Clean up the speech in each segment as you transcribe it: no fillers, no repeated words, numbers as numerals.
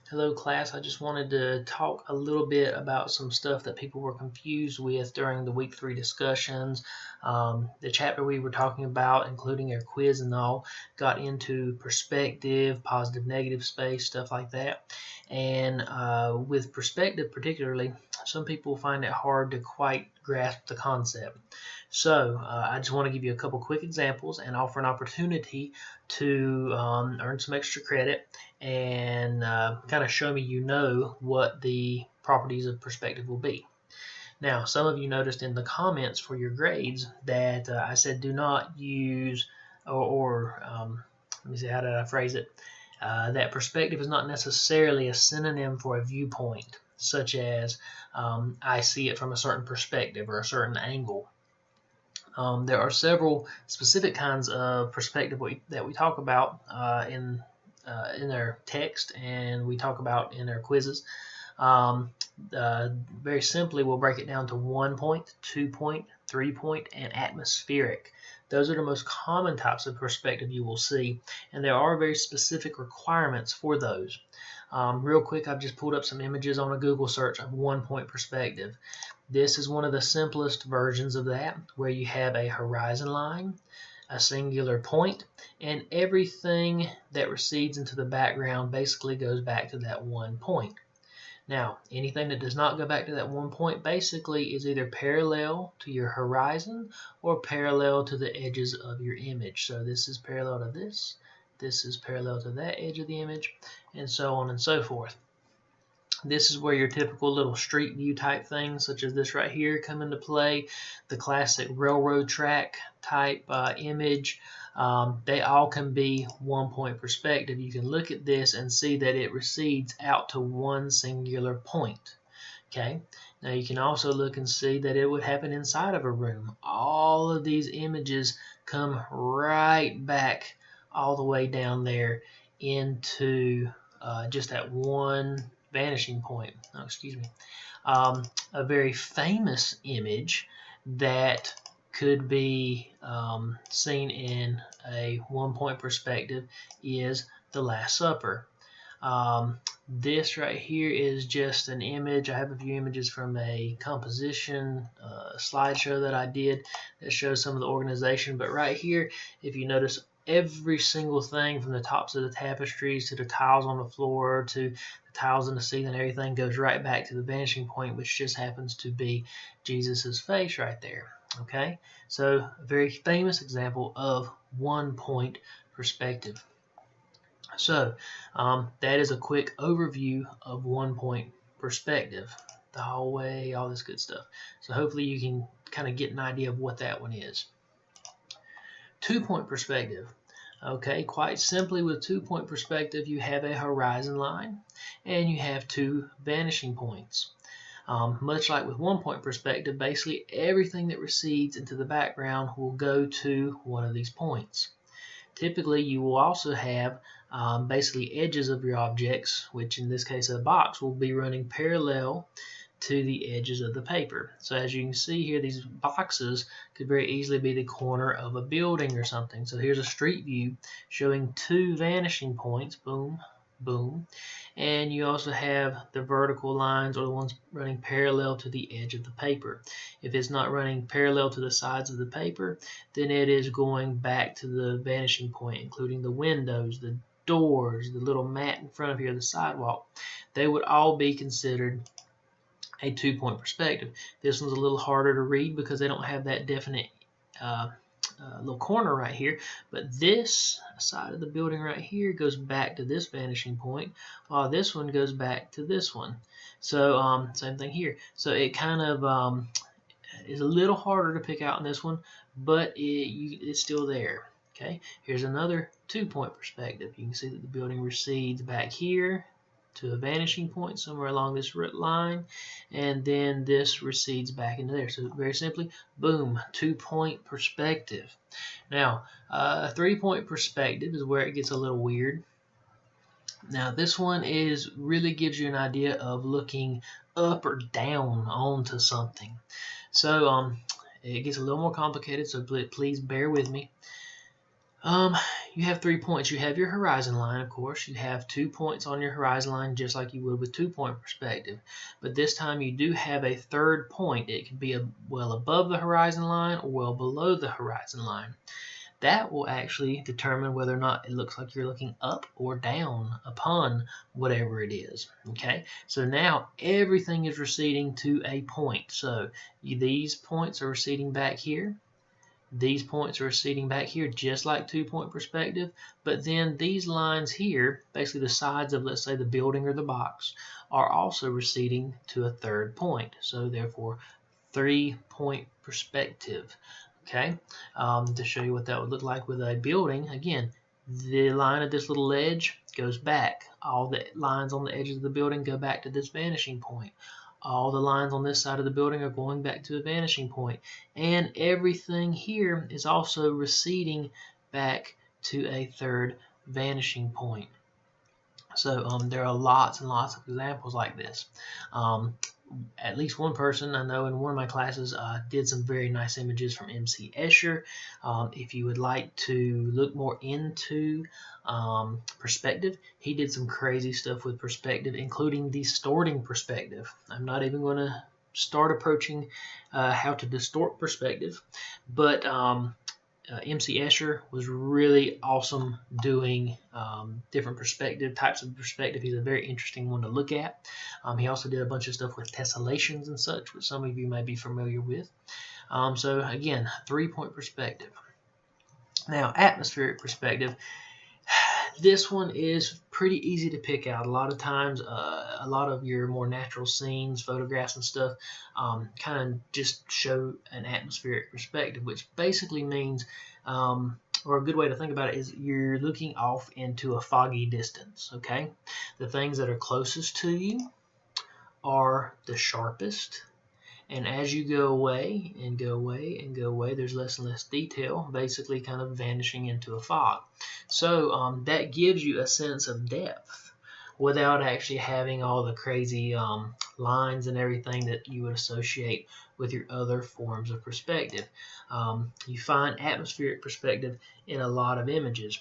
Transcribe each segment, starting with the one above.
Hello class, I just wanted to talk a little bit about some stuff that people were confused with during the week 3 discussions. The chapter we were talking about, including our quiz and all, got into perspective, positive, negative space, stuff like that. And with perspective particularly, some people find it hard to quite grasp the concept. So I just want to give you a couple quick examples and offer an opportunity to earn some extra credit and kind of show me what the properties of perspective will be. Now, some of you noticed in the comments for your grades that I said do not use let me see, how did I phrase it? That perspective is not necessarily a synonym for a viewpoint, such as I see it from a certain perspective or a certain angle. There are several specific kinds of perspective that we talk about in our text and we talk about in our quizzes. Very simply, we'll break it down to 1 point, 2 point, 3 point, and atmospheric. Those are the most common types of perspective you will see, and there are very specific requirements for those. Real quick, I've just pulled up some images on a Google search of 1 point perspective. This is one of the simplest versions of that, where you have a horizon line, a singular point, and everything that recedes into the background basically goes back to that 1 point. Now, anything that does not go back to that 1 point basically is either parallel to your horizon or parallel to the edges of your image. So this is parallel to this is parallel to that edge of the image, and so on and so forth. This is where your typical little street view type things, such as this right here, come into play. The classic railroad track type image. They all can be 1 point perspective. You can look at this and see that it recedes out to one singular point. Okay. Now you can also look and see that it would happen inside of a room. All of these images come right back all the way down there into just that one vanishing point. Oh, excuse me. A very famous image that could be seen in a 1 point perspective is the Last Supper. This right here is just an image. I have a few images from a composition slideshow that I did that shows some of the organization, but right here, if you notice, every single thing from the tops of the tapestries to the tiles on the floor to the tiles in the ceiling, everything goes right back to the vanishing point, which just happens to be Jesus's face right there. Okay, so a very famous example of 1 point perspective. So that is a quick overview of 1 point perspective, the hallway, all this good stuff. So hopefully you can kind of get an idea of what that one is. 2 point perspective. Okay, quite simply, with 2 point perspective, you have a horizon line and you have two vanishing points. Much like with 1 point perspective, basically everything that recedes into the background will go to one of these points. Typically, you will also have basically edges of your objects, which in this case a box, will be running parallel to the edges of the paper. So as you can see here, these boxes could very easily be the corner of a building or something. So here's a street view showing two vanishing points, boom, boom, and you also have the vertical lines, or the ones running parallel to the edge of the paper. If it's not running parallel to the sides of the paper, then it is going back to the vanishing point, including the windows, the doors, the little mat in front of here, the sidewalk. They would all be considered a 2 point perspective. This one's a little harder to read because they don't have that definite little corner right here, but this side of the building right here goes back to this vanishing point, while this one goes back to this one. So same thing here. So it kind of is a little harder to pick out in this one, but it's still there. Okay, here's another 2 point perspective. You can see that the building recedes back here to a vanishing point somewhere along this line, and then this recedes back into there. So very simply, boom, 2 point perspective. Now, a 3 point perspective is where it gets a little weird. Now, this one really gives you an idea of looking up or down onto something. So it gets a little more complicated, so please bear with me. You have 3 points. You have your horizon line, of course. You have 2 points on your horizon line, just like you would with 2-point perspective. But this time you do have a third point. It could be well above the horizon line or well below the horizon line. That will actually determine whether or not it looks like you're looking up or down upon whatever it is. Okay, so now everything is receding to a point. So these points are receding back here. These points are receding back here just like 2-point perspective, but then these lines here, basically the sides of, let's say, the building or the box, are also receding to a third point. So therefore, 3-point perspective. Okay, to show you what that would look like with a building, again, the line of this little edge goes back. All the lines on the edges of the building go back to this vanishing point. All the lines on this side of the building are going back to a vanishing point. And everything here is also receding back to a third vanishing point. So there are lots and lots of examples like this. At least one person I know in one of my classes did some very nice images from MC Escher. If you would like to look more into perspective, he did some crazy stuff with perspective, including distorting perspective. I'm not even going to start approaching how to distort perspective, but MC Escher was really awesome doing different types of perspective. He's a very interesting one to look at. He also did a bunch of stuff with tessellations and such, which some of you may be familiar with. So again, 3-point perspective. Now, atmospheric perspective. This one is pretty easy to pick out. A lot of times, a lot of your more natural scenes, photographs and stuff, kind of just show an atmospheric perspective, which basically means, or a good way to think about it is you're looking off into a foggy distance, okay? The things that are closest to you are the sharpest, and as you go away and go away and go away, there's less and less detail, basically kind of vanishing into a fog. So that gives you a sense of depth without actually having all the crazy lines and everything that you would associate with your other forms of perspective. You find atmospheric perspective in a lot of images.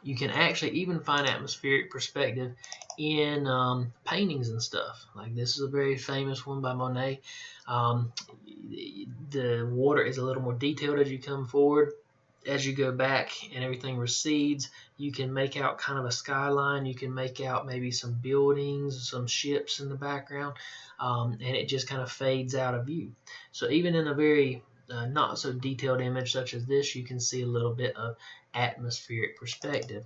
You can actually even find atmospheric perspective in paintings and stuff. Like this is a very famous one by Monet. The water is a little more detailed as you come forward. As you go back and everything recedes, you can make out kind of a skyline. You can make out maybe some buildings, some ships in the background, and it just kind of fades out of view. So even in a very not so detailed image such as this, you can see a little bit of atmospheric perspective.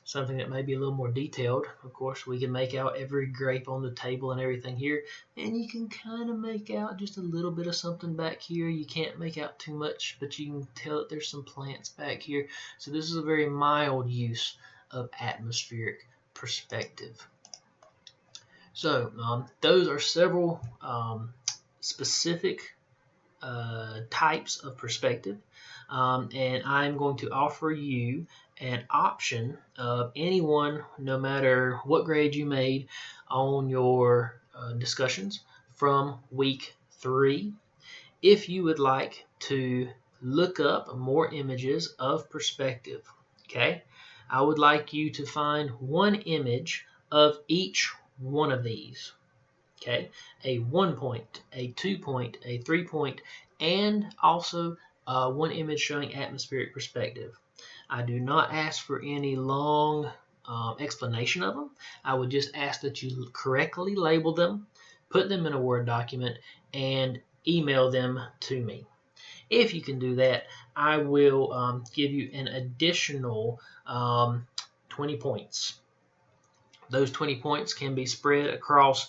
Something that may be a little more detailed, of course, we can make out every grape on the table and everything here, and you can kind of make out just a little bit of something back here. You can't make out too much, but you can tell that there's some plants back here. So this is a very mild use of atmospheric perspective. So those are several specific types of perspective, and I'm going to offer you an option of anyone, no matter what grade you made on your discussions from week 3. If you would like to look up more images of perspective, okay, I would like you to find one image of each one of these. Okay, a 1-point, a 2-point, a 3-point, and also one image showing atmospheric perspective. I do not ask for any long explanation of them. I would just ask that you correctly label them, put them in a Word document, and email them to me. If you can do that, I will give you an additional 20 points. Those 20 points can be spread across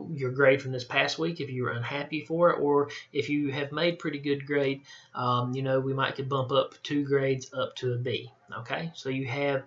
your grade from this past week if you were unhappy for it, or if you have made pretty good grade, we might could bump up 2 grades up to a B. Okay, so you have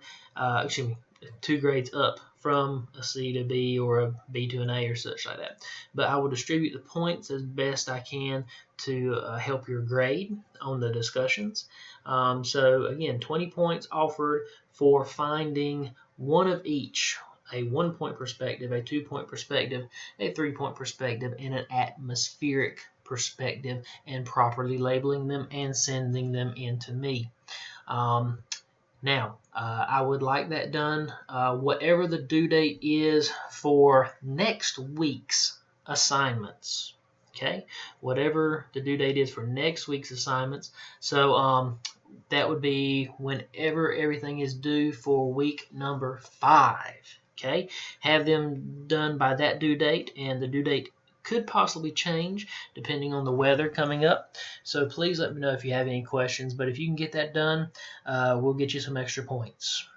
2 grades up from a C to B or a B to an A or such like that. But I will distribute the points as best I can to help your grade on the discussions. So again, 20 points offered for finding one of each: a 1-point perspective, a 2-point perspective, a 3-point perspective, and an atmospheric perspective and properly labeling them and sending them in to me. Now, I would like that done. Whatever the due date is for next week's assignments. Okay, whatever the due date is for next week's assignments. So that would be whenever everything is due for week number 5. Okay, have them done by that due date, and the due date could possibly change depending on the weather coming up. So please let me know if you have any questions. But if you can get that done, we'll get you some extra points.